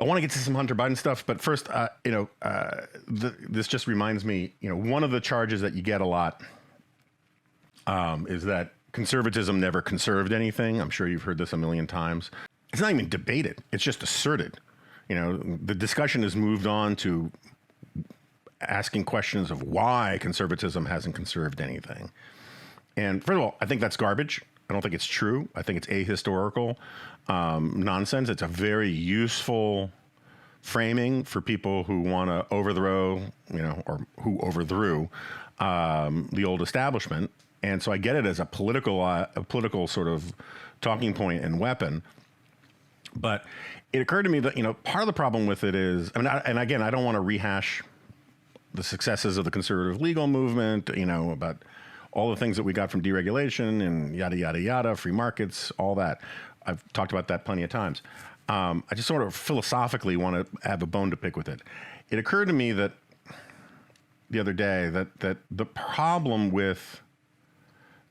I want to get to some Hunter Biden stuff, but first, this just reminds me, one of the charges that you get a lot is that conservatism never conserved anything. I'm sure you've heard this a million times. It's not even debated. It's just asserted. The discussion has moved on to asking questions of why conservatism hasn't conserved anything. And first of all, I think that's garbage. I don't think it's true. I think it's ahistorical nonsense. It's a very useful framing for people who want to overthrow, or who overthrew the old establishment. And so I get it as a political sort of talking point and weapon. But it occurred to me that, part of the problem with it is, and again, I don't want to rehash the successes of the conservative legal movement, about all the things that we got from deregulation and yada, yada, yada, free markets, all that. I've talked about that plenty of times. I just sort of philosophically want to have a bone to pick with it. It occurred to me that the other day that the problem with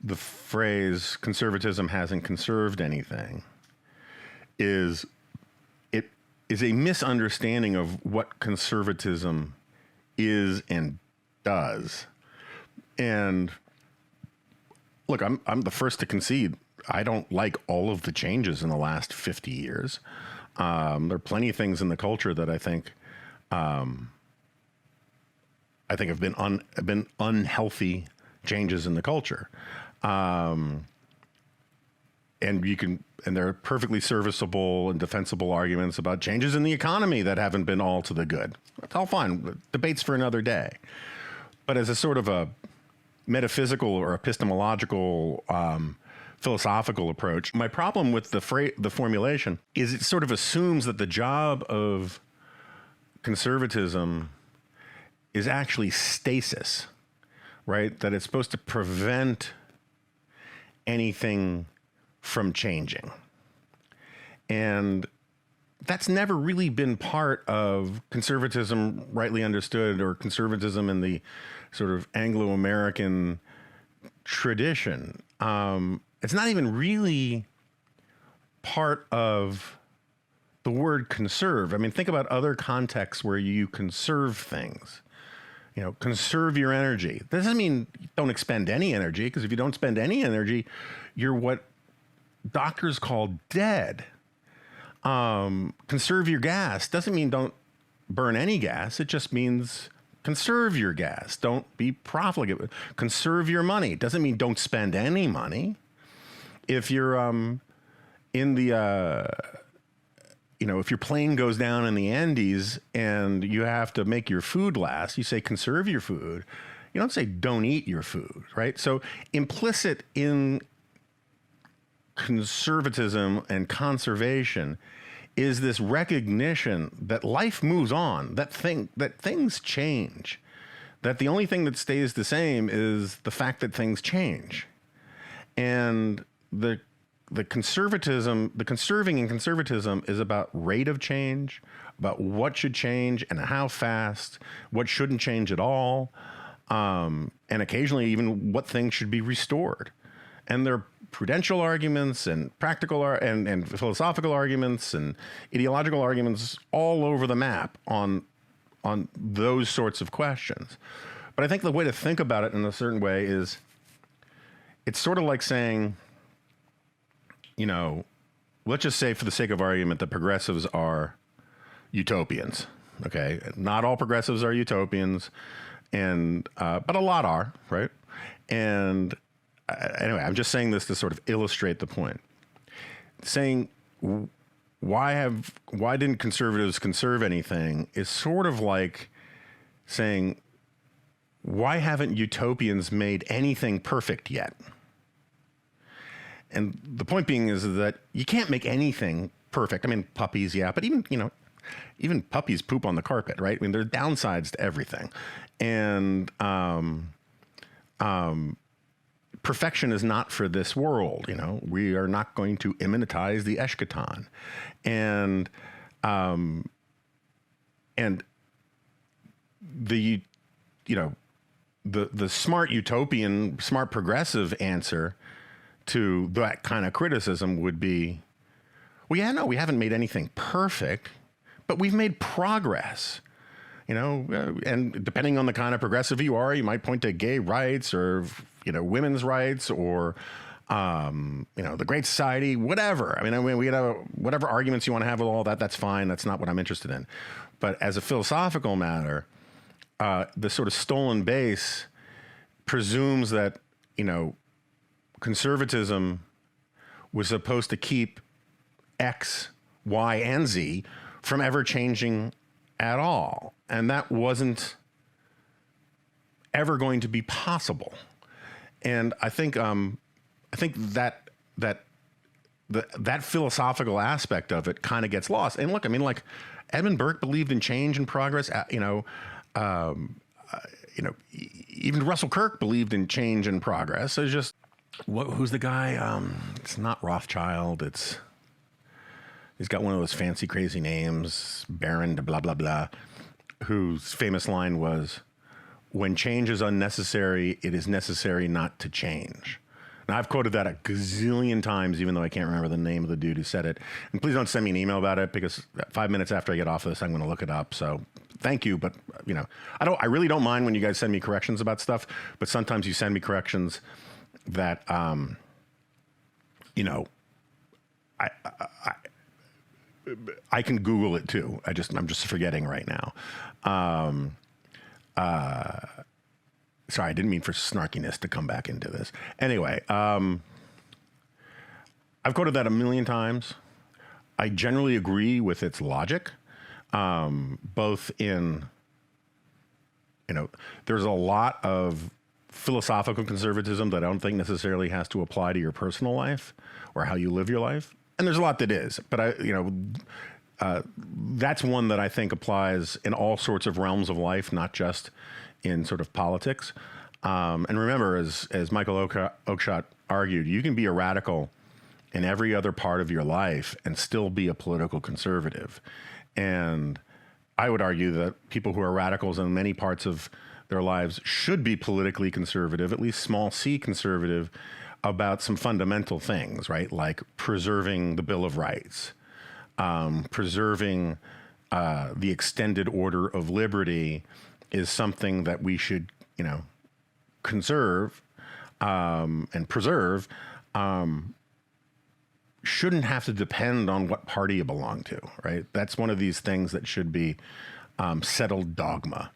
the phrase conservatism hasn't conserved anything is it is a misunderstanding of what conservatism is and does. And look, I'm the first to concede I don't like all of the changes in the last 50 years. There are plenty of things in the culture that I think have been unhealthy changes in the culture. And there are perfectly serviceable and defensible arguments about changes in the economy that haven't been all to the good. That's all fine. Debates for another day. But as a sort of a metaphysical or epistemological, philosophical approach, my problem with the formulation is it sort of assumes that the job of conservatism is actually stasis, right? That it's supposed to prevent anything from changing. And that's never really been part of conservatism rightly understood, or conservatism in the sort of Anglo-American tradition. It's not even really part of the word conserve. I mean, think about other contexts where you conserve things. Conserve your energy. That doesn't mean don't expend any energy, because if you don't spend any energy, you're what doctors call dead. Conserve your gas doesn't mean don't burn any gas. It just means conserve your gas. Don't be profligate. Conserve your money doesn't mean don't spend any money. If you're in the if your plane goes down in the Andes and you have to make your food last, you say conserve your food. You don't say don't eat your food, right? So implicit in conservatism and conservation is this recognition that life moves on, that things change, that the only thing that stays the same is the fact that things change. And the conserving and conservatism is about rate of change, about what should change and how fast, what shouldn't change at all, and occasionally even what things should be restored. And there are prudential arguments and practical and philosophical arguments and ideological arguments all over the map on those sorts of questions. But I think the way to think about it in a certain way is it's sort of like saying, let's just say for the sake of argument that progressives are utopians. Okay. Not all progressives are utopians, and but a lot are, right? And anyway, I'm just saying this to sort of illustrate the point. Saying why didn't conservatives conserve anything is sort of like saying, why haven't utopians made anything perfect yet? And the point being is that you can't make anything perfect. I mean, puppies, yeah, but even puppies poop on the carpet, right? I mean, there are downsides to everything. And perfection is not for this world. We are not going to immanentize the eschaton. And the smart utopian, smart progressive answer to that kind of criticism would be, well, yeah, no, we haven't made anything perfect, but we've made progress. And depending on the kind of progressive you are, you might point to gay rights or, women's rights or, the Great Society, whatever. I mean, we have whatever arguments you want to have with all that. That's fine. That's not what I'm interested in. But as a philosophical matter, the sort of stolen base presumes that, conservatism was supposed to keep X, Y, and Z from ever changing at all. And that wasn't ever going to be possible. And I think that philosophical aspect of it kind of gets lost. And look, I mean, like Edmund Burke believed in change and progress. Even Russell Kirk believed in change and progress. It's just who's the guy? It's not Rothschild. He's got one of those fancy, crazy names, Baron de blah, blah, blah, whose famous line was, "When change is unnecessary, it is necessary not to change." Now, I've quoted that a gazillion times, even though I can't remember the name of the dude who said it. And please don't send me an email about it, because 5 minutes after I get off of this, I'm going to look it up. So thank you. But, I really don't mind when you guys send me corrections about stuff, but sometimes you send me corrections that, I can Google it too. I'm just forgetting right now. Sorry, I didn't mean for snarkiness to come back into this. Anyway, I've quoted that a million times. I generally agree with its logic, both in, there's a lot of philosophical conservatism that I don't think necessarily has to apply to your personal life or how you live your life. And there's a lot that is, but that's one that I think applies in all sorts of realms of life, not just in sort of politics. And remember, as Michael Oakeshott argued, you can be a radical in every other part of your life and still be a political conservative. And I would argue that people who are radicals in many parts of their lives should be politically conservative, at least small c conservative, about some fundamental things, right? Like preserving the Bill of Rights, preserving the extended order of liberty is something that we should, conserve and preserve, shouldn't have to depend on what party you belong to, right? That's one of these things that should be settled dogma.